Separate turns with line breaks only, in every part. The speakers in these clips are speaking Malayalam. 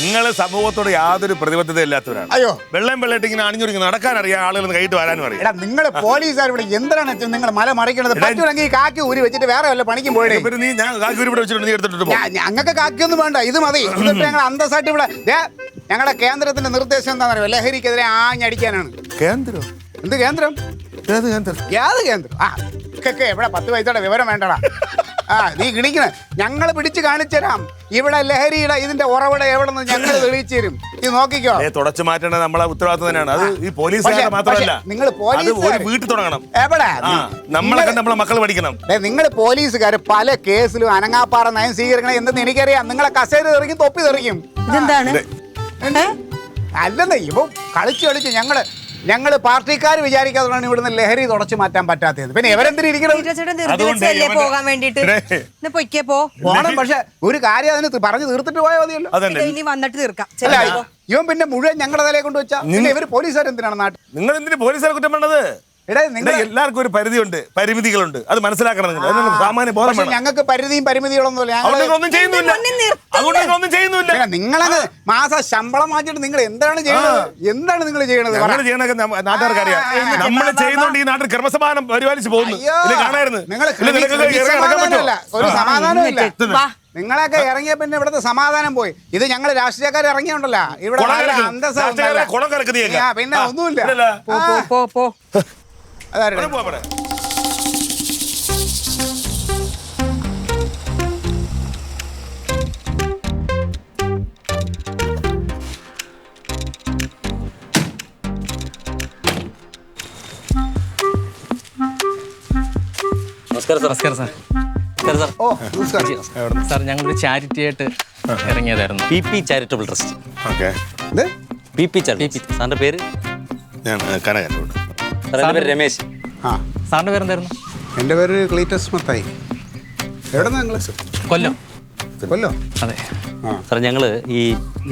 നിങ്ങൾ സമൂഹത്തോട് യാതൊരു പ്രതിബദ്ധതയില്ലാത്തവരാണ്.
അയ്യോ,
വെള്ളമായിട്ട് ഇങ്ങനെ അണിഞ്ഞൊരുങ്ങി നടക്കാൻ അറിയാം, ആളുകൾ കൈയിട്ട് വരാനും അറിയാം.
എടാ നിങ്ങൾ പോലീസുകാർ ഇവിടെ എന്തിനാണ് നിങ്ങൾ മല മറിക്കണത്? പറ്റുമെങ്കിൽ കാക്കി ഊരി വെച്ചിട്ട് വേറെ വല്ല പണിക്കും പോയിടേ.
നീ ഞാൻ കാക്കി ഇവിടെ വെച്ചിട്ട് നീ എടുത്തിട്ട് പോ.
ഞങ്ങൾക്ക് കാക്കിയൊന്നും വേണ്ട, ഇത് മതി. ഇതിട്ട് ഞങ്ങൾ അന്തസ്സായിട്ട് ഇവിടെ ഞങ്ങളുടെ കേന്ദ്രത്തിന്റെ നിർദ്ദേശം എന്താണെന്നറിയോ? ലഹരിക്കെതിരെ ആഞ്ഞടിക്കാനാണ്.
കേന്ദ്രം?
എന്ത് കേന്ദ്രം?
ഏത് കേന്ദ്രം?
ഏത് കേന്ദ്രം? എവിടെ 10 പൈസയുടെ വിവരം വേണ്ടടാ. നീ കിണിക്കണ ഞങ്ങൾ പിടിച്ച് കാണിച്ചു തരാം. ഇവിടെ ലഹരിയുടെ ഇതിന്റെ ഉറവിടം എവിടെ നിന്ന് ഞങ്ങൾ തെളിയിച്ചു തരും. ഇത് നോക്കിക്കോ.
തുടച്ചു മാറ്റേണ്ടത് നമ്മളെ ഉത്തരവാദിത്വം തന്നെയാണ്. അത് ഈ പോലീസുകാരുടെ മാത്രമല്ല,
നിങ്ങൾ പോലീസ്
വീട്ടിൽ തുടങ്ങണം.
എവിടെ
നമ്മളെ നമ്മളെ മക്കൾ പഠിക്കണം.
നിങ്ങൾ പോലീസുകാർ പല കേസിലും അനങ്ങാപ്പാറ നയം സ്വീകരിക്കണം എന്തെന്ന് എനിക്കറിയാം. നിങ്ങളെ കസേര തെറിക്കും, തൊപ്പി തെറിക്കും.
ഇതെന്താണ്?
അല്ലെന്നേ ഇപ്പൊ കളിച്ച് ഞങ്ങള് പാർട്ടിക്കാർ വിചാരിക്കാതാണ് ഇവിടുന്ന് ലഹരി തുടച്ചു മാറ്റാൻ പറ്റാത്തത്. പിന്നെ എവരെന്തിരിക്കണം
പോകാൻ വേണ്ടിട്ട്
പോണം. പക്ഷെ ഒരു കാര്യം അതിന് പറഞ്ഞു തീർത്തിട്ട് പോയാൽ മതിയല്ലോ.
ഇനി വന്നിട്ട് തീർക്കാം.
ഇവൻ പിന്നെ മുഴുവൻ ഞങ്ങളുടെ തലയെ കൊണ്ട് വെച്ചാൽ പിന്നെ ഇവര് പോലീസുകാർ എന്തിനാണ് നാട്ടിൽ?
നിങ്ങൾ എന്തിനു പോലീസുകാരെ കുറ്റം വേണ്ടത്? എല്ലാവർക്കും ഒരു പരിധിയുണ്ട്, പരിമിതികളുണ്ട്. അത് മനസ്സിലാക്കണം. സാമാന്യ ബോധം വേണം.
ഞങ്ങൾക്ക് പരിധിയും പരിമിതികളൊന്നുമില്ല.
ഒന്നും ചെയ്യുന്നില്ല.
നിങ്ങളങ്ങ് മാസം ശമ്പളം വാങ്ങിച്ചിട്ട് നിങ്ങൾ എന്താണ് ചെയ്യുന്നത്? എന്താണ് നിങ്ങൾ ചെയ്യണത്?
നാട്ടുകാർക്ക് അറിയാം. നമ്മൾ ചെയ്യുന്നോണ്ട് ഈ നാട്ടിൽ ക്രമസമാധാനം പരിപാലിച്ച് പോകുന്നു. കാണായിരുന്നു.
ഒരു സമാധാനമില്ല. നിങ്ങളൊക്കെ ഇറങ്ങിയ പിന്നെ ഇവിടുത്തെ സമാധാനം പോയി. ഇത് ഞങ്ങൾ രാഷ്ട്രീയക്കാർ ഇറങ്ങിയോണ്ടല്ലോ ഇവിടെ പിന്നെ ഒന്നുമില്ല.
നമസ്കാരം സാർ, ഞങ്ങളൊരു ചാരിറ്റി ആയിട്ട് ഇറങ്ങിയതായിരുന്നു.
PP charitable trust. PP charity. സാറിന്റെ പേര്? സാറിന്റെ പേര് രമേശ്.
സാറിന്റെ പേര് എന്തായിരുന്നു?
എൻ്റെ പേര് ക്ലീറ്റസ് മത്തായി. എവിടെ നിങ്ങൾ?
കൊല്ലം.
അതെ സാർ, ഞങ്ങൾ ഈ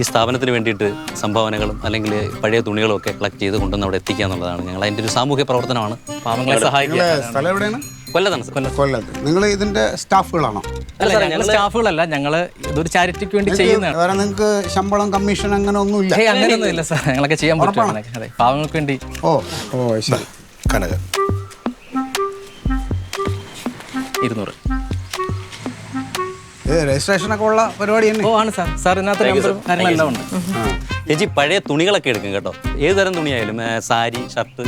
സ്ഥാപനത്തിന് വേണ്ടിയിട്ട് സംഭാവനകളും അല്ലെങ്കിൽ പഴയ തുണികളും ഒക്കെ കളക്ട് ചെയ്ത് കൊണ്ടുവന്ന് അവിടെ എത്തിക്കുക എന്നുള്ളതാണ് ഞങ്ങൾ അതിൻ്റെ ഒരു സാമൂഹ്യ പ്രവർത്തനമാണ്.
പാവങ്ങളെ സഹായിക്കുക.
സ്ഥലം എവിടെയാണ്?
കൊല്ലത്താണ് സാർ.
കൊല്ലത്ത്. നിങ്ങൾ ഇതിന്റെ സ്റ്റാഫുകളാണോ?
ഞങ്ങൾ സ്റ്റാഫുകളല്ല, ഞങ്ങൾ ഇതൊരു ചാരിറ്റിക്ക് വേണ്ടി ചെയ്യുന്നതാണ്.
നിങ്ങൾക്ക് ശമ്പളം, കമ്മീഷൻ അങ്ങനെ ഒന്നുമില്ല?
അങ്ങനെയൊന്നും ഇല്ല സാർ, ഞങ്ങളൊക്കെ ചെയ്യാൻ പറ്റും. അതെ, പാവങ്ങൾക്ക് വേണ്ടി.
ശരി.
200
രജിസ്ട്രേഷനൊക്കെ ഉള്ള പരിപാടി തന്നെ.
ആണ് സാർ. സാർ ഇതിനകത്ത് നമ്പറും കാര്യങ്ങളെല്ലാം ഉണ്ട്.
ചേച്ചി പഴയ തുണികളൊക്കെ എടുക്കും കേട്ടോ. ഏത് തരം തുണിയായാലും, സാരി, ഷർട്ട്,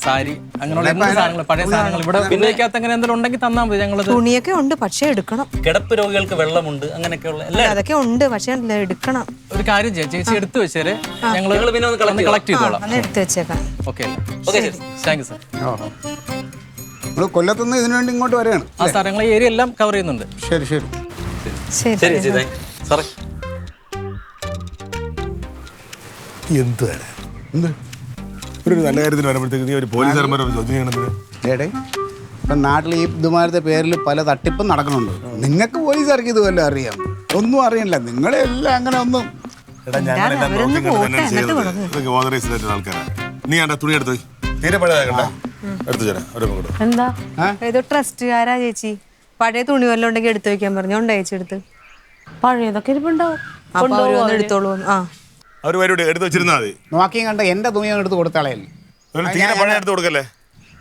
സാരി, അങ്ങനെയുള്ള സാധനങ്ങൾ, പഴയ സാധനങ്ങൾ ഇവിടെ പിന്നേക്കകത്ത് അങ്ങനെ എന്തെങ്കിലും ഉണ്ടെങ്കിൽ തന്നാൽ മതി. ഞങ്ങൾ
തുണിയൊക്കെ ഉണ്ട്, പക്ഷെ എടുക്കണം.
കിടപ്പ് രോഗികൾക്ക് വെള്ളമുണ്ട്, അങ്ങനെയൊക്കെയുള്ള
അതൊക്കെ ഉണ്ട്, പക്ഷെ എടുക്കണം.
ഒരു കാര്യം ചെയ്യാം, ചേച്ചി എടുത്തു വെച്ചാല് ഞങ്ങൾ കളക്ട് ചെയ്തോളാം.
എടുത്തു വെച്ചേക്കാം.
Okay, thank you sir.
നിങ്ങൾ കൊല്ലത്തുനിന്ന് ഇതിനു വേണ്ടി ഇങ്ങോട്ട് വരികയാണ്?
ആ സാർ, ഞങ്ങൾ ഏരിയ എല്ലാം കവർ ചെയ്യുന്നുണ്ട്.
ശരി ശരി
ശരി സാറേ.
എന്താണ് ഒരു നല്ല കാര്യത്തിന് വരുമ്പോഴത്തേക്ക് നീ ഒരു പോലീസുകാരന്മാരോട് ചോദ്യം ചെയ്യണമെന്ന്?
ഇപ്പം നാട്ടിൽ ഈ ഇതുമാരത്തെ പേരിൽ പല തട്ടിപ്പും നടക്കുന്നുണ്ട്. നിങ്ങൾക്ക് പോലീസുകാർക്ക് ഇത് വല്ലതും അറിയാം? ഒന്നും അറിയണില്ല. നിങ്ങളെല്ലാം അങ്ങനെ ഒന്നും.
ആൾക്കാരാണ്. നീ ആണ്ടാ തുണി എടുത്തു തീരെ പഴയതാകണ്ട, എടുത്തു തരാം.
എന്താ ഏതോ ട്രസ്റ്റുകാരാ ചേച്ചി, പഴയ തുണി വല്ലതും ഉണ്ടെങ്കിൽ എടുത്തു വെക്കാൻ പറഞ്ഞു. ഉണ്ടോ ചേച്ചി? എടുത്ത് പഴയതൊക്കെ ഇരിപ്പുണ്ടാവും, എടുത്തോളൂ.
അവർ വരും, എടുത്ത് വെച്ചിരുന്നാൽ മതി.
നോക്കിയും കണ്ട എൻ്റെ തുണിയൊന്നും എടുത്ത് കൊടുത്താളയല്ലേ.
എടുത്ത് കൊടുക്കല്ലേ?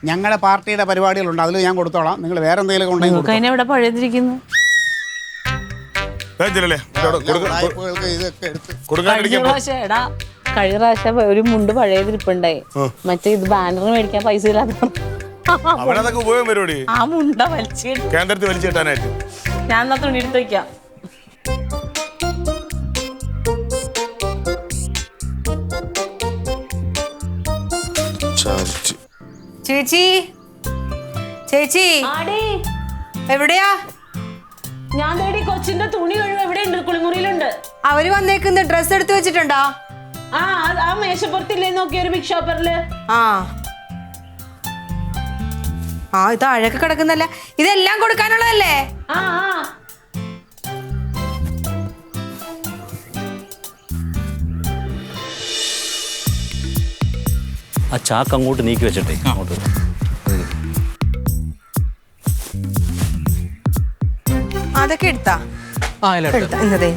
ഞങ്ങളുടെ പാർട്ടിയുടെ പരിപാടികളുണ്ട്, അതിൽ ഞാൻ കൊടുത്തോളാം. നിങ്ങൾ വേറെ എന്തെങ്കിലും ഉണ്ടെങ്കിൽ
ഇവിടെ പഴയതിരിക്കുന്നു.
കഴിഞ്ഞ പ്രാവശ്യം ഒരു മുണ്ട് പഴയതിരിപ്പുണ്ടായി. മറ്റേ ഇത് ബാനറിന് മേടിക്കാൻ പൈസ ഇല്ലാതെ ആ മുണ്ട
വലിച്ചിട്ടാനായിട്ട്
ഞാൻ എന്നാ തുണി എടുത്ത് വയ്ക്കാം.
ചേച്ചി, ചേച്ചി എവിടെയാ?
ഞാൻ തേടി കൊച്ചിന്റെ തുണി കഴിവ് എവിടെയുണ്ട്? കുളിമുറിയിലുണ്ട്.
അവര് വന്നേക്കുന്ന ഡ്രസ് എടുത്തു വെച്ചിട്ടുണ്ടോ?
ആ മേശപ്പുറത്തില്ലേ നോക്കിയ ഒരു ബിഗ് ഷോപ്പറില്.
ഇത് അഴക്ക് കിടക്കുന്നല്ല. ഇതെല്ലാം കൊടുക്കാനുള്ളതല്ലേ?
ആ ചാക്ക് അങ്ങോട്ട് നീക്കി വെച്ചിട്ടേ അങ്ങോട്ട്.
അതൊക്കെ എടുത്താ
ആ ഇല്ല എടുത്തോ.
ഇന്നതേ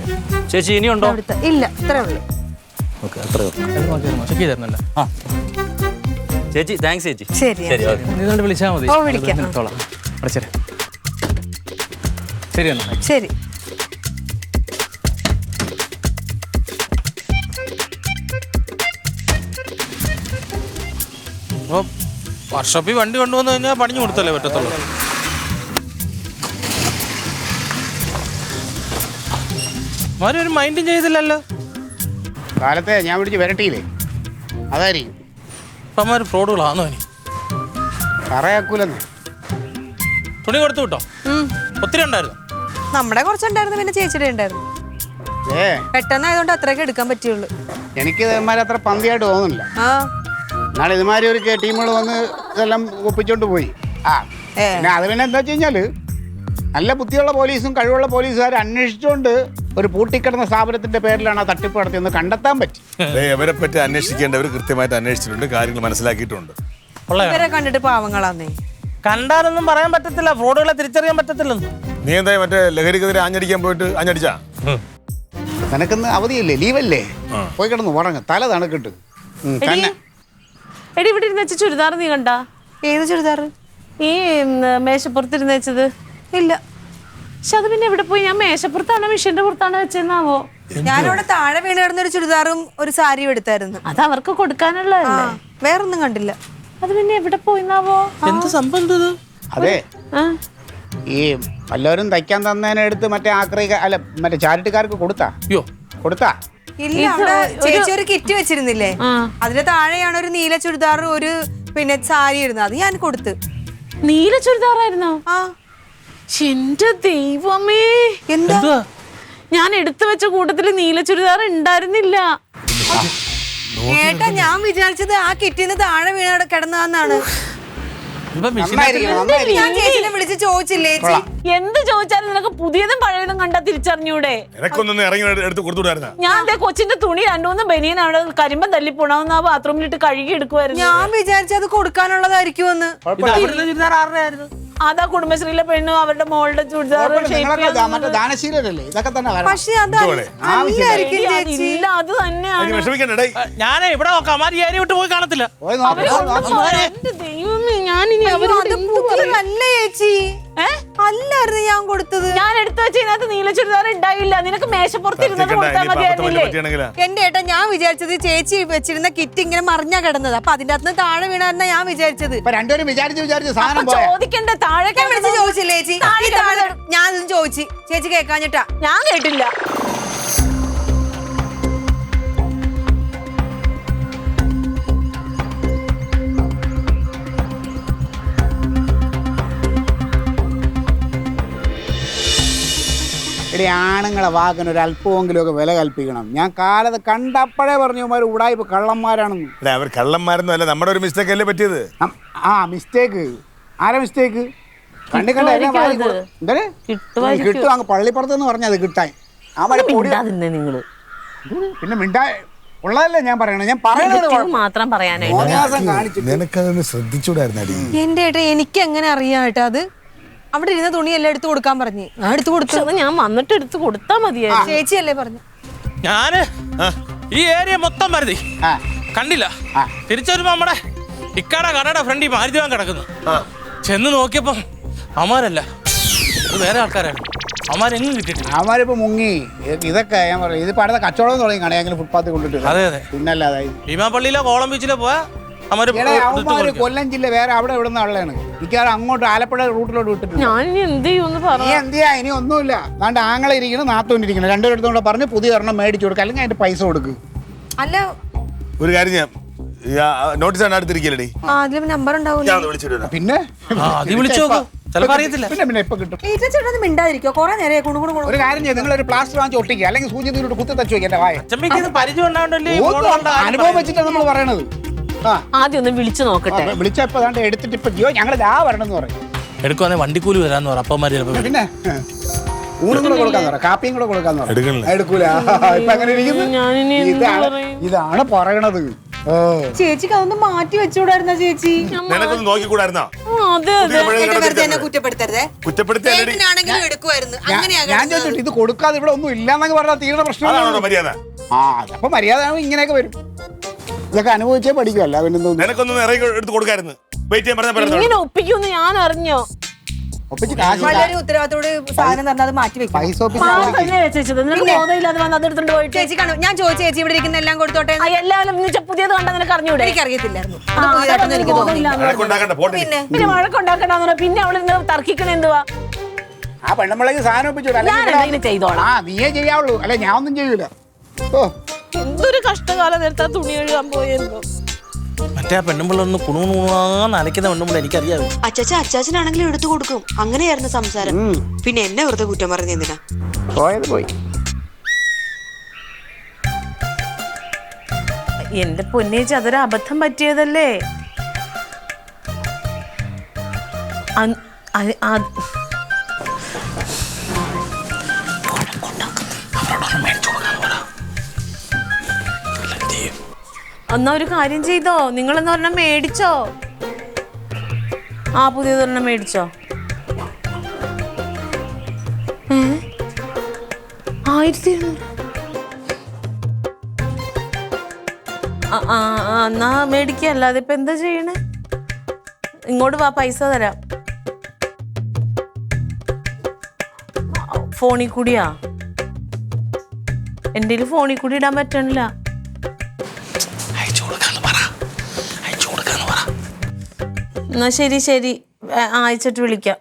ചേച്ചി ഇനിയുണ്ടോ?
എടുത്ത ഇല്ല ഇത്രേ ഉള്ളൂ.
ഓക്കെ അത്രയോ.
ചെക്ക് ചെയ്തിരുന്നല്ലോ.
ആ ചേച്ചി താങ്ക്സ് ചേച്ചി.
ശരി
ശരി ഓക്കെ.
നീ കണ്ട് വിളിച്ചാൽ മതി.
ഓ, വിളിക്കാം.
എടുത്തോളാം. അടച്ചേരെ. ശരി എന്നാ.
ശരി.
അപ്പോൾ വർക്ക്ഷോപ്പിൽ വണ്ടി കൊണ്ടുവന്നു കഴിഞ്ഞാൽ പണിഞ്ഞു കൊടുത്തല്ലേ പറ്റത്തുള്ളൂ. മാറി ഒരു മൈൻഡും ചെയ്തില്ലല്ലോ.
കാലത്തെ ഞാൻ പിടിച്ച് വരട്ടിയില്ലേ, അതായിരിക്കും.
അപ്പം അമ്മ ഫ്രോഡുകളാണോ ഇനി?
പറയാക്കൂലെന്ന്.
തുണി കൊടുത്തു വിട്ടോ? ഒത്തിരി ഉണ്ടായിരുന്നു.
നമ്മുടെ കുറച്ചുണ്ടായിരുന്നു, പിന്നെ ചേച്ചിയുടെ ഉണ്ടായിരുന്നു. പെട്ടെന്നായതുകൊണ്ട് അത്രയൊക്കെ എടുക്കാൻ പറ്റുള്ളൂ.
എനിക്ക് ഇതുമാതിരി അത്ര പന്തിയായിട്ട് തോന്നുന്നില്ല.
ആ
നാളെ ഇതുമാതിരി ഒരു ടീമുകൾ വന്ന് ഇതെല്ലാം ഒപ്പിച്ചോണ്ട് പോയി. പിന്നെ അത് പിന്നെ എന്താ വെച്ച് കഴിഞ്ഞാല് നല്ല ബുദ്ധിയുള്ള പോലീസും കഴിവുള്ള പോലീസുകാർ അന്വേഷിച്ചുകൊണ്ട് ഒരു പൂട്ടിക്കിടന്ന സ്ഥാപനത്തിന്റെ പേരിലാണ് ആ തട്ടിപ്പ് നടത്തിയെന്ന് കണ്ടെത്താൻ പറ്റി.
അവരെ പറ്റി അന്വേഷിക്കേണ്ടവർ കൃത്യമായിട്ട് അന്വേഷിച്ചിട്ടുണ്ട്, കാര്യങ്ങൾ മനസ്സിലാക്കിയിട്ടുണ്ട്.
ഇവരെ കണ്ടിട്ട് പാവങ്ങളാന്നേ.
കണ്ടാലൊന്നും പറയാൻ പറ്റത്തില്ല, ഫ്രോഡുകളെ തിരിച്ചറിയാൻ പറ്റത്തില്ലെന്ന്.
നീ എന്താ മറ്റേ ലഹരിക്കെതിരെ ആഞ്ഞടിക്കാൻ പോയിട്ട് ആഞ്ഞടിച്ചാ?
നിനക്കിന്ന് അവധിയല്ലേ, ലീവല്ലേ? പോയി കിടന്ന് ഉറങ്ങ, തല തണുക്കിട്ട്.
എടി ഇവിടെ ഇരുന്ന് വെച്ച ചുരിദാർ നീ കണ്ടാ?
ഏത് ചുരിദാറ്?
ഈ മേശപ്പുറത്തിരുന്ന് വെച്ചത്.
ഇല്ല.
പക്ഷെ അത് പിന്നെ എവിടെ പോയി? ഞാൻ മേശപ്പുറത്താണോ മിഷീന്റെ പുറത്താണോ വെച്ചെന്നാവോ?
ഞാനിവിടെ താഴെ വീണ് കിടന്ന ഒരു ചുരിദാറും ഒരു സാരിയും എടുത്തായിരുന്നു.
അത് അവർക്ക് കൊടുക്കാനുള്ളതല്ലേ.
വേറൊന്നും കണ്ടില്ല.
അത് പിന്നെ എവിടെ പോയിന്നാവോ?
എന്ത് സംഭവം?
അതെ, ഈ വല്ലവരും തയ്ക്കാൻ തന്നതിനെടുത്ത് മറ്റേ അല്ല മറ്റേ ചാരിറ്റിക്കാർക്ക് കൊടുത്താ? കൊടുത്താ?
ഇല്ല, അവിടെ ചേച്ചി ഒരു കിറ്റ് വെച്ചിരുന്നില്ലേ, അതിന്റെ താഴെയാണ് ഒരു നീല ചുരിദാറും ഒരു പിന്നെ സാരി ഇരുന്നത്. അത് ഞാൻ കൊടുത്ത്.
നീല ചുരിദാറായിരുന്നോ?
ആ.
എന്റെ ദൈവമേ,
എന്താ?
ഞാൻ എടുത്തു വെച്ച കൂട്ടത്തില് നീല ചുരിദാർ ഉണ്ടായിരുന്നില്ല.
ഏട്ടാ, ഞാൻ വിചാരിച്ചത് ആ കിറ്റിന്ന് താഴെ വീണ് കിടന്നതെന്നാണ്. ഞാൻ ചേച്ചിനെ വിളിച്ച് ചോദിച്ചില്ലേ ചേച്ചി?
എന്ത് ചോദിച്ചാലും നിനക്ക് പുതിയതും പഴയതും കണ്ടാ തിരിച്ചറിഞ്ഞൂടെ? ഞാൻ എന്റെ കൊച്ചിന്റെ തുണി രണ്ടുമൂന്ന് ബനിയനാണ് കരിമ്പം തല്ലിപ്പോണെന്ന് ആ ബാത്റൂമിലിട്ട് കഴുകി എടുക്കുവായിരുന്നു.
ഞാൻ വിചാരിച്ചത് കൊടുക്കാനുള്ളതായിരിക്കുമെന്ന്.
അതാ കുടുംബശ്രീയിലെ പെണ്ണു അവരുടെ മോളുടെ ചുരിദാർ.
പക്ഷെ അതല്ലായിരിക്കും ചേച്ചി.
ഇല്ല, അത് തന്നെയാണ്.
ഞാനേ ഇവിടെ നോക്കാം, അമ്മാരി ഏരി വിട്ട് പോയി കാണത്തില്ല.
എന്റെ ദൈവമേ, ഞാനിനി അവരോട്
അല്ല ചേച്ചി, അല്ലായിരുന്നു ഞാൻ കൊടുത്തത്.
ഞാൻ എടുത്തു വെച്ചതിനകത്ത് നീല ചുരിദാർ ഉണ്ടായില്ല. നിനക്ക് മേശപ്പുറത്തിരുന്നത് കൊടുത്താൽ മതിയായിരുന്നില്ലേ?
എന്റെ ഏട്ടാ, ഞാൻ വിചാരിച്ചത് ചേച്ചി വെച്ചിരുന്ന കിറ്റ് ഇങ്ങനെ മറിഞ്ഞാ കിടന്നത്. അപ്പൊ അതിന്റെ അകത്ത് താഴെ വീണായിരുന്ന ഞാൻ വിചാരിച്ചത്.
രണ്ടുപേരും വിചാരിച്ച് സാധനം
ചോദിക്കണ്ടേ? താഴെ
വിളിച്ച് ചോദിച്ചില്ലേ ചേച്ചി? ഞാൻ ചോദിച്ചു, ചേച്ചി കേൾക്കാഞ്ഞിട്ടാ.
ഞാൻ കേട്ടില്ല.
എടി, ആണുങ്ങളെ വാക്കിന് ഒരു അല്പമെങ്കിലും ഒക്കെ വില കൽപ്പിക്കണം. ഞാൻ കാലത്ത് കണ്ടപ്പോഴേ പറഞ്ഞു ഉടായ്പ കള്ളന്മാരാണെന്ന്.
അവർ കള്ളന്മാരൊന്നും അല്ല, നമ്മുടെ ഒരു മിസ്റ്റേക്ക് അല്ലേ പറ്റിയത്.
മിസ്റ്റേക്ക്? ആരാ മിസ്റ്റേക്ക്? കിട്ടും. അങ്ങ് പള്ളിപ്പുറത്തെന്ന് പറഞ്ഞത് കിട്ടാൻ.
നിങ്ങള്
പിന്നെ മിണ്ടാ ഉള്ളതല്ലേ ഞാൻ പറയണത്. ഞാൻ പറയണത്
മാത്രം പറയാനായിട്ട്
നിനക്കതൊന്ന് ശ്രദ്ധിച്ചൂടായിരുന്നടി.
എന്റെ ഏട്ടാ, എനിക്ക് എങ്ങനെ അറിയാം ഏട്ടാ? അത് അവിടെ ഇരുന്ന തുണിയെല്ലാം എടുത്തു കൊടുക്കാൻ പറഞ്ഞു. ഞാൻ എടുത്തു കൊടുത്തു.
ഞാൻ വന്നിട്ട് എടുത്ത് കൊടുത്താ മതിയായിരുന്നു.
ചേച്ചിയല്ലേ പറഞ്ഞു.
ഞാന് ഈ ഏരിയ മൊത്തം വരുതി കണ്ടില്ല. തിരിച്ചു വരുമ്പോ നമ്മുടെ ഇക്കാടെ കടയുടെ ഫ്രണ്ട് ഈ മാരുതി വാൻ കിടക്കുന്നു. ചെന്ന് നോക്കിയപ്പോ അമാരല്ല, അത് വേറെ ആൾക്കാരാണ്. അമാരെങ്ങും കിട്ടിയിട്ടില്ല.
അമാരിപ്പോ മുങ്ങി. ഇതൊക്കെ ഞാൻ പറയും, ഇതിപ്പോ അടുത്ത കച്ചവടം തുടങ്ങി കടയെങ്കിലും ഫുട്പാത്തിൽ കൊണ്ടിട്ട്.
അതെ അതെ,
പിന്നല്ലാതെ
ഭീമാപ്പള്ളിയിലോ കോളം ബീച്ചിലോ പോയാ
കൊല്ലം ജില്ല വേറെ അവിടെ ഇവിടുന്ന ആളാണ്. മിക്കവാറും അങ്ങോട്ട് ആലപ്പുഴ റൂട്ടിലോട്ട് വിട്ടിട്ടുണ്ട്.
ഞാൻ എന്ത് ചെയ്യുമെന്ന്
നീ എന്ത് ചെയ്യാ? ഇനി ഒന്നുമില്ല. അതുകൊണ്ട് ആങ്ങളെ ഇരിക്കണം, നാത്തോണ്ടിരിക്കണം, രണ്ടുപേരടുത്തോടെ പറഞ്ഞ് പുതിയ ഒരെണ്ണം മേടിച്ചു കൊടുക്കുക, അല്ലെങ്കിൽ അതിന്റെ പൈസ കൊടുക്കുക.
അല്ല,
ഒരു കാര്യം ഞാൻ നോട്ടീസ് ആണ് അടുത്തിരിക്കലടി.
അതിലും നമ്പർ ഉണ്ടാവില്ല.
പിന്നെ
അറിയത്തില്ല.
പിന്നെ ഇപ്പൊ കിട്ടും.
മിണ്ടാതിരിക്കോ? കൊറേ നേരെ
ഒരു കാര്യം ചെയ്യും, നിങ്ങൾ ഒരു പ്ലാസ്റ്റർ വാങ്ങിച്ച് ഒട്ടിക്കുക, അല്ലെങ്കിൽ സൂചി നീരോട്ട് കുത്തി തച്ചു വെക്കുക. എന്റെ വായ അനുഭവം വെച്ചിട്ടാണ് നമ്മൾ പറയണത്.
ആദ്യം ഒന്ന് വിളിച്ചു നോക്കട്ടെ.
വിളിച്ചപ്പോ എടുത്തിട്ട് ഇപ്പൊ ഞങ്ങൾ വരണമെന്ന് പറയും.
എടുക്കുവാന്നെ വണ്ടിക്കൂലി വരാന്ന് പറ. അപ്പന്മാര്
പിന്നെ ഊണും കൂടെ കൊടുക്കാന്ന് പറ, കാപ്പിയും കൂടെ കൊടുക്കാന്ന് പറ. എടുക്കൂല. ഇപ്പൊ അങ്ങനെ ഇരിക്കുന്നു. ഇതാണ് പറയണത്.
ചേച്ചിക്ക് അതൊന്ന് മാറ്റി വെച്ചുകൂടായിരുന്ന ചേച്ചി?
നിനക്കൊന്ന് നോക്കിക്കൂടായിരുന്നോ?
അതെ അതെ
കുറ്റപ്പെടുത്തിയാണെങ്കിലും എടുക്കുമായിരുന്നു.
ഞാൻ ചോദിച്ചിട്ട് ഇത് കൊടുക്കാതെ ഇവിടെ ഒന്നും ഇല്ലാന്നൊക്കെ പറഞ്ഞാൽ തീരണ പ്രശ്നം.
മര്യാദ.
ആ അതപ്പോ മര്യാദ ഇങ്ങനെയൊക്കെ വരും. ഇതൊക്കെ അനുഭവിച്ചേ പഠിക്കുമല്ല. പിന്നെ
നിനക്കൊന്നും ഇറങ്ങി എടുത്ത് കൊടുക്കായിരുന്നു. വെയിറ്റ് ചെയ്യാൻ പറഞ്ഞ
ഇങ്ങനെ ഒപ്പിക്കുമെന്ന് ഞാൻ അറിഞ്ഞോ?
ഒപ്പിച്ച് കാശ്
വളരെ ഉത്തരവാദിത്തോട് സാധനം തന്നാൽ അത് മാറ്റി വെക്കും.
പൈസ ഒപ്പിച്ച്
തന്നെ വെച്ചത് നിനക്ക് ബോധമില്ലാതെ വന്ന് അതെടുത്തോണ്ട് പോയിട്ട്
ചേച്ചി കാണും. ഞാൻ ചോദിച്ചു ചേച്ചി ഇവിടെ ഇരിക്കുന്ന എല്ലാം കൊടുത്തോട്ടെ.
എല്ലാവരും പുതിയത് കണ്ടാ നിനക്ക് അറിഞ്ഞൂടെ?
എനിക്കറിയത്തില്ലായിരുന്നു.
എനിക്ക് തോന്നില്ല.
വഴക്കുണ്ടാക്കണ്ട, പോട്ടെ.
പിന്നെ വഴക്കുണ്ടാക്കണ്ടെന്ന് പിന്നെ അവളിന്ന് തർക്കിക്കണ എന്തുവാ?
ആ പെണ്ണുമ്പളേക്ക് സാധനം ഒപ്പിച്ചു.
ഞാൻ എന്തെങ്കിലും ചെയ്തോളാം.
ആ നീയേ ചെയ്യാവുള്ളൂ. അല്ലെ ഞാൻ ഒന്നും ചെയ്യൂല. ഓ
എന്തൊരു കഷ്ടകാലം നേരത്തെ തുണി കഴുകാൻ പോയെന്തോ.
മറ്റേ ആ പെണ്ണുമ്പിള്ളൊന്ന് കുണുകുണുന്ന് അലക്കുന്ന പെണ്ണുമ്പോൾ എനിക്കറിയാം.
അച്ചാച്ചനാണെങ്കിലും എടുത്തു കൊടുക്കും. അങ്ങനെയായിരുന്നു സംസാരം. പിന്നെ എന്നെ വെറുതെ കുറ്റം പറഞ്ഞ എന്തിനാ?
പോയത് പോയി.
എന്റെ പൊന്നേച്ചി അതൊരു അബദ്ധം പറ്റിയതല്ലേ. എന്നാ ഒരു കാര്യം ചെയ്തോ, നിങ്ങളെന്ന് പറഞ്ഞാൽ മേടിച്ചോ? ആ പുതിയതൊരെണ്ണം മേടിച്ചോ? 1200. എന്നാ മേടിക്കുക. അല്ലാതെ ഇപ്പൊ എന്താ ചെയ്യണേ? ഇങ്ങോട്ട് വാ, പൈസ തരാം. ഫോണിൽ കൂടിയാ? എൻ്റെ ഫോണിൽ കൂടി ഇടാൻ പറ്റണില്ല. എന്നാ ശരി ശരി, അയച്ചിട്ട് വിളിക്കാം.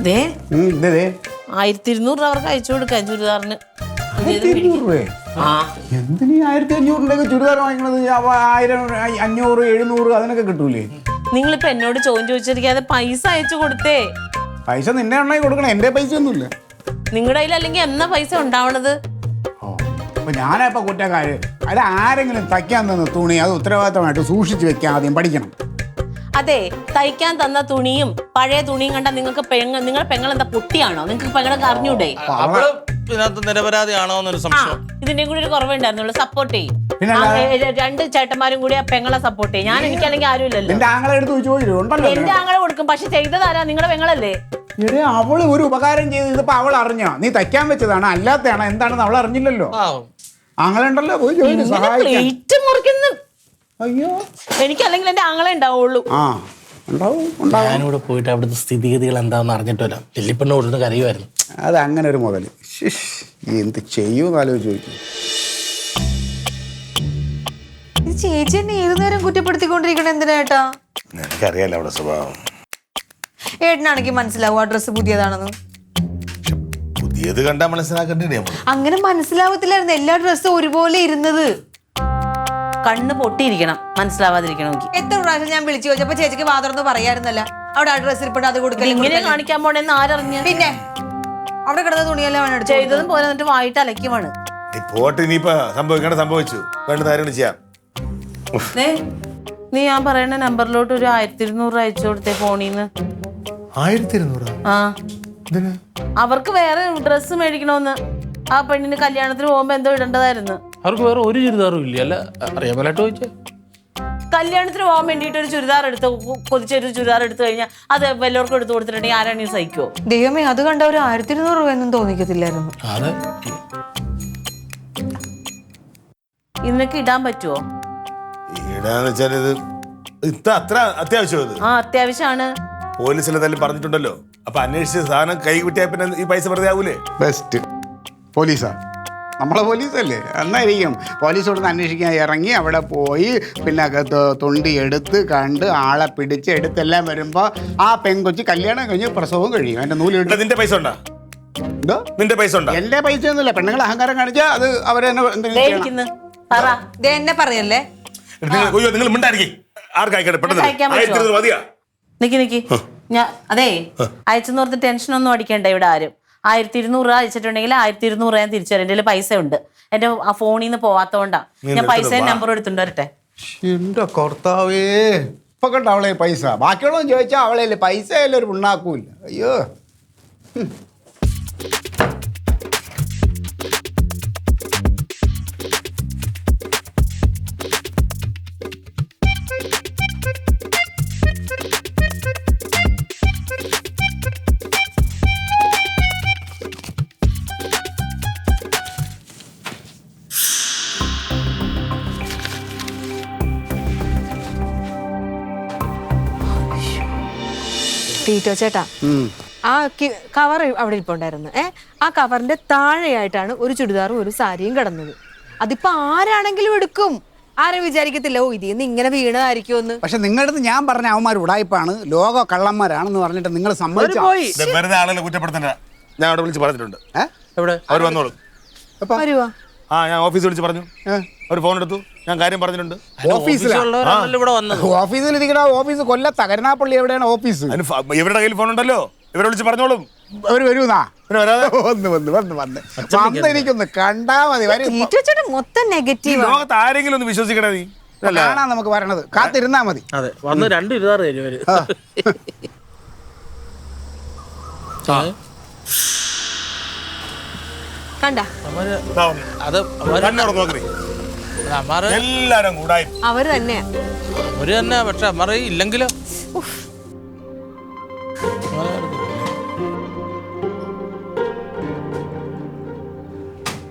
ദേ 1200 രൂപ അവർക്ക് അയച്ചു കൊടുക്കാം ചുരിദാറിന്.
എന്തിനീ 1500 ചുരിദാർ വാങ്ങിക്കണത്? 1000, 500, 700 അതിനൊക്കെ കിട്ടൂലേ?
നിങ്ങളിപ്പോ എന്നോട് ചോദ്യം ചോദിച്ചിരിക്കാതെ പൈസ അയച്ചു കൊടുത്തേ.
പൈസ നിന്നെ ഉണ്ടായി കൊടുക്കണം. എന്റെ പൈസ ഒന്നുമില്ല.
നിങ്ങളുടെ കയ്യിൽ അല്ലെങ്കിൽ എന്നാ പൈസ ഉണ്ടാവണത്?
അപ്പൊ ഞാനിപ്പോ കുറ്റക്കാര്. അത് ആരെങ്കിലും തയ്ക്കാൻ തന്ന തുണി അത് ഉത്തരവാദിത്തമായിട്ട് സൂക്ഷിച്ചു വെക്കാൻ ആദ്യം പഠിക്കണം.
അതെ, തയ്ക്കാൻ തന്ന തുണിയും പഴയ തുണിയും കണ്ടാ നിങ്ങൾക്ക് നിങ്ങളുടെ പെങ്ങൾ എന്താ പൊട്ടിയാണോ? നിങ്ങൾക്ക് പെങ്ങളൊക്കെ അറിഞ്ഞൂടെ?
അവള് ഇതിനകത്ത് നിരപരാധിയാണോ എന്നൊരു സംശയം.
ഇതിന്റെയും കൂടി ഒരു കുറവുണ്ടായിരുന്നുള്ളൂ. സപ്പോർട്ട് ചെയ്യും. 2 ചേട്ടന്മാരും കൂടി ആ പെങ്ങളെ സപ്പോർട്ട് ചെയ്യും. ഞാൻ എനിക്കല്ലെങ്കിൽ ആരും ഇല്ലല്ലോ.
എന്റെ ആങ്ങളെ എടുത്ത് ചോദിച്ചിട്ടുണ്ടല്ലോ.
എന്റെ ആങ്ങളെ കൊടുക്കും. പക്ഷെ ചെയ്തതാരാ? നിങ്ങളുടെ പെങ്ങളല്ലേ?
ഇടേ അവള് ഒരു ഉപകാരം ചെയ്ത് ഇതിപ്പോ അവൾ അറിഞ്ഞോ? നീ തയ്ക്കാൻ വെച്ചതാണോ അല്ലാത്തതാണോ എന്താണെന്ന് അവൾ അറിഞ്ഞില്ലല്ലോ. ആങ്ങളുണ്ടല്ലോ, പോയി ചോദിച്ചു സഹായിക്കാൻ. അയ്യോ,
എനിക്കല്ലെങ്കിൽ എന്റെ ആങ്ങളെ ഉണ്ടാവുള്ളൂ.
ആ ഉണ്ടാവും ഉണ്ടാവും.
ഞാനിവിടെ പോയിട്ട് അവിടുത്തെ സ്ഥിതിഗതികൾ എന്താണെന്ന് അറിഞ്ഞിട്ട് വരാം. ലില്ലിപ്പെണ്ണ കൊടുത്ത് കരയുമായിരുന്നു.
അത് അങ്ങനെ ഒരു മുതല് എന്ത് ചെയ്യൂന്ന് ആലോചിച്ച് ചോദിക്കും.
ചേച്ചി എന്നെ ഏതു നേരം കുറ്റപ്പെടുത്തിക്കൊണ്ടിരിക്കണ എന്തിനാ ഏട്ടാ?
എനിക്കറിയാലോ അവിടെ സ്വഭാവം.
ഏട്ടനാണെങ്കിൽ മനസ്സിലാവും ആ ഡ്രസ്സ് പുതിയതാണെന്ന്.
പുതിയത് കണ്ടാ മനസ്സിലാക്കണ്ടേ?
അങ്ങനെ മനസ്സിലാവത്തില്ലായിരുന്നു. എല്ലാ ഡ്രസ്സും ഒരുപോലെ ഇരുന്നത്.
കണ്ണ് പൊട്ടിയിരിക്കണം മനസ്സിലാവാതിരിക്കണമെങ്കിൽ.
എത്ര പ്രാവശ്യം ഞാൻ വിളിച്ചു ചോദിച്ചപ്പോ ചേച്ചിക്ക് വാതർന്ന് പറയായിരുന്നല്ല അവിടെ ആ ഡ്രസ്സ് ഇരിപ്പുണ്ട്, അത് കൊടുക്കൽ.
ഇങ്ങനെ കാണിക്കാൻ പോണെന്ന് ആരറിഞ്ഞു?
പിന്നെ അവിടെ കിടന്ന തുണിയെല്ലാം
ചെയ്തതും പോലെ എന്നിട്ട് വായിട്ട് അലക്കുവാണ്.
പോട്ട് ഇനിയിപ്പോ സംഭവിക്കേണ്ട സംഭവിച്ചു. വേണ്ട കാര്യം ചെയ്യാം.
നീ ഞാൻ പറയുന്ന നമ്പറിലോട്ട് ഒരു 1200 അയച്ചു കൊടുത്തേ ഫോണിന്ന്.
1200?
ആ, അവർക്ക് വേറെ ഡ്രസ്സ് മേടിക്കണോന്ന്. ആ പെണ്ണിന് കല്യാണത്തിന് പോകുമ്പോ എന്തോ ഇടേണ്ടതായിരുന്നു.
അവർക്ക് വേറെ ഒരു ചുരിദാറും ഇല്ല. അല്ല അറിയാമലായിട്ട് ചോദിച്ചേ.
കല്യാണത്തിന് പോകാൻ വേണ്ടിട്ട് ഒരു ചുരിദാർ എടുത്ത് കൊതിച്ചൊരു ചുരിദാർ എടുത്തു കഴിഞ്ഞാൽ അത് വല്ലവർക്കും എടുത്ത് കൊടുത്തിട്ടുണ്ടെങ്കിൽ ആരാണെങ്കിൽ സഹിക്കുമോ?
ദൈവമേ, അത് കണ്ട ഒരു 1200 രൂപയൊന്നും തോന്നിക്കത്തില്ലായിരുന്നു.
അതെ,
ഇന്നൊക്കെ ഇടാൻ പറ്റുമോ?
ഇടാന്ന് വെച്ചാൽ ഇത് അത്ര അത്യാവശ്യം.
ആ, അത്യാവശ്യമാണ്.
പോലീസിലെ തന്നെ പറഞ്ഞിട്ടുണ്ടല്ലോ. അപ്പൊ അന്വേഷിച്ച് സാധനം കൈ കിട്ടിയാൽ പിന്നെ ഈ പൈസ വെറുതെ ആവൂലേ?
ബെസ്റ്റ് പോലീസാ, നമ്മളെ പോലീസല്ലേ. എന്നായിരിക്കും പോലീസോട് അന്വേഷിക്കാൻ ഇറങ്ങി അവിടെ പോയി പിന്നെ തൊണ്ടി എടുത്ത് കണ്ട് ആളെ പിടിച്ച് എടുത്തെല്ലാം വരുമ്പോ ആ പെൺകൊച്ചി കല്യാണം കഴിഞ്ഞ് പ്രസവവും കഴിയും. എന്റെ നൂല്
നിന്റെ പൈസ ഉണ്ടാ? നിന്റെ പൈസ ഉണ്ടാ?
എന്റെ പൈസ ഒന്നുമില്ല. പെണ്ണുങ്ങൾ അഹങ്കാരം കാണിച്ചാൽ അത് അവരെ
എന്നെ പറയല്ലേ.
നിങ്ങൾ മിണ്ടായിരിക്കും. ആർക്കായിക്കട്ടെ പെട്ടെന്ന്
നിക്ക് ഞാൻ അതേ അയച്ചെന്ന് പറഞ്ഞ് ടെൻഷൻ ഒന്നും അടിക്കണ്ട. ഇവിടെ ആരും 1200 രൂപ അയച്ചിട്ടുണ്ടെങ്കിൽ 1200 ഞാൻ തിരിച്ചു തരാം. എന്റെ പൈസ ഉണ്ട്. എന്റെ ആ ഫോണിൽ നിന്ന് പോവാത്തോണ്ടാ. ഞാൻ പൈസ നമ്പർ എടുത്തിട്ട് വരട്ടെ.
എന്റെ കർത്താവേ, ഇപ്പൊ കണ്ട അവളെ പൈസ. ബാക്കിയുള്ളവൻ ചോദിച്ചാൽ അവളെ പൈസ അല്ലേ ഒരു പുണ്ണാക്കൂല്ല. അയ്യോ,
ടീറ്റോ ചേട്ടാ, ആ കവർ അവിടെ ഇരിപ്പുണ്ടായിരുന്നു. ആ കവറിന്റെ താഴെയായിട്ടാണ് ഒരു ചുരിദാറും ഒരു സാരിയും കിടന്നത്. അതിപ്പോ ആരാണെങ്കിലും എടുക്കും. ആരും വിചാരിക്കത്തില്ല ഓ ഇതിന്ന് ഇങ്ങനെ വീണതായിരിക്കുമെന്ന്.
പക്ഷെ നിങ്ങളുടെ അടുത്ത് ഞാൻ പറഞ്ഞ അവന്മാർ ഉടായിപ്പാണ്, ലോക കള്ളന്മാരാണെന്ന് പറഞ്ഞിട്ട് നിങ്ങൾ സമ്മതിച്ചു.
വെറുതെ ആളുകളെ കുറ്റപ്പെടുത്തണ്ട. ഞാൻ അവിടെ വിളിച്ച് പറഞ്ഞിട്ടുണ്ട്.
എവിടെ
അവർ വന്നോളും.
വരുവാ?
ആ, ഞാൻ ഓഫീസിൽ വിളിച്ച് പറഞ്ഞു. അവർ ഫോൺ എടുത്തു, ഞാൻ കാര്യം പറഞ്ഞിട്ടുണ്ട്.
ഓഫീസിലുള്ളവരാണല്ലോ ഇവിടെ വന്നത്.
ഓഫീസിലിരിക്കണ ഓഫീസ് കൊല്ലത്ത കരുനാപ്പള്ളി എവിടെയാണ് ഓഫീസ്?
ഇവരുടെ കയ്യിൽ ഫോൺ ഉണ്ടല്ലോ, ഇവരെ വിളിച്ച് പറഞ്ഞോളും.
അവർ വരുന്നാ?
പിന്നെ വരാതെ
എനിക്കൊന്ന് കണ്ടാ മതി.
ടീറ്റോ ചേട്ടാ മൊത്തം നെഗറ്റീവ്.
ലോകത്ത് ആരെങ്കിലും ഒന്ന് വിശ്വസിക്കണേ നീ.
കാണാൻ നമുക്ക് പറയണത്, കാത്തിരുന്നാ മതി.
അതെ, വന്ന് 2 ഇരുതാറ് തരും അവര്.
കണ്ട
അത്
എല്ലാരും കൂടായി
അവര് തന്നെയാ.
അവര് തന്നെ. പക്ഷെ അമ്മ ഇല്ലെങ്കിലോ?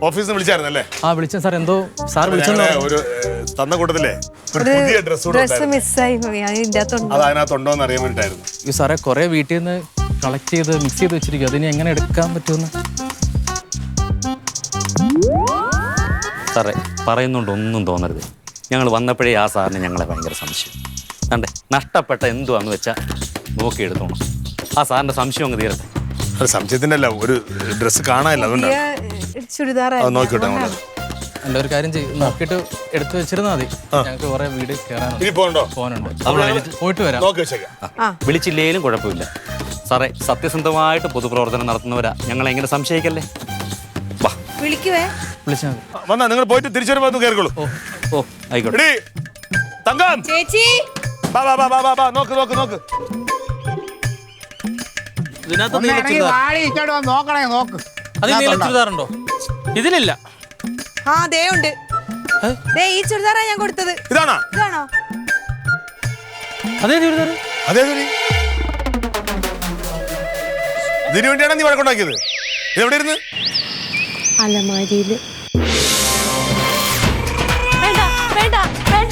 ഓഫീസിൽ വിളിച്ചായിരുന്നല്ലേ?
ആ വിളിച്ച സാർ, എന്തോ സാർ വിളിച്ചെന്ന്
ഒരു തന്ന കൂട്ടത്തില്ലേ ഒരു പുതിയ
ഡ്രസ് മിസ്സായി പോയി.
അത് അതിനകത്തുണ്ടോന്ന് അറിയാൻ വേണ്ടിട്ടായിരുന്നു.
ഈ സാറേ കുറെ വീട്ടിൽ നിന്ന് കളക്ട് ചെയ്ത് മിക്സ് ചെയ്ത് വെച്ചിരിക്കും. അതിന് എങ്ങനെ എടുക്കാൻ പറ്റുമെന്ന്
സാറേ പറയുന്നുണ്ട്, ഒന്നും തോന്നരുത്. ഞങ്ങൾ വന്നപ്പോഴേ ആ സാറിന് ഞങ്ങളെ ഭയങ്കര സംശയം. കണ്ടേ, നഷ്ടപ്പെട്ട എന്തുവാന്ന് വെച്ചാൽ നോക്കിയെടുത്തോണം. ആ സാറിന്റെ സംശയം അങ്ങ് തീരട്ടെ.
അത് സംശയത്തിന്റെ അല്ല, ഒരു ഡ്രസ്സ് കാണാനില്ല, അതുകൊണ്ടാണ്. നോക്കിട്ടെ.
എൻ്റെ ഒരു കാര്യം ചെയ്യും, നോക്കിയിട്ട് എടുത്തു വെച്ചിരുന്നാൽ മതി. ഞങ്ങൾക്ക് കുറെ വീട് കയറാനുണ്ട്, പോകാനുണ്ട്. പോയിട്ട് വരാം.
വിളിച്ചില്ലേലും കുഴപ്പമില്ല സാറേ. സത്യസന്ധമായിട്ട് പൊതുപ്രവർത്തനം നടത്തുന്നവരാ, ഞങ്ങളെ എങ്ങനെ സംശയിക്കല്ലേ. വാ,
വിളിക്കുവേ.
വിളിച്ചാൽ മതി.
വന്നാ നിങ്ങൾ പോയിട്ട് തിരിച്ചു വരുമ്പോൾ കയറിക്കോളൂ.
ഓ ആയിക്കോട്ടെ.
തങ്കം,
ചേച്ചി
നോക്ക് നോക്ക് നോക്ക്.
ഇതിനകത്ത് നീല ചുരിദാർ.
നോക്കണേ, നോക്ക്.
അത് നീല ചുരിദാറുണ്ടോ? ഇതിലില്ല.
ആ ദേ ഉണ്ട്. ദേ ഈ ചുരിദാറാ ഞാൻ കൊടുത്തത്.
ഇതാണോ?
അതേ ചുരിദാർ.
അതേ ശരി. ഇതിനു വേണ്ടിയാണ് നീ വഴക്കുണ്ടാക്കിയത്? എവിടെ ഇരുന്ന്?
അലമാരിയില്. വേണ്ട വേണ്ട വേണ്ട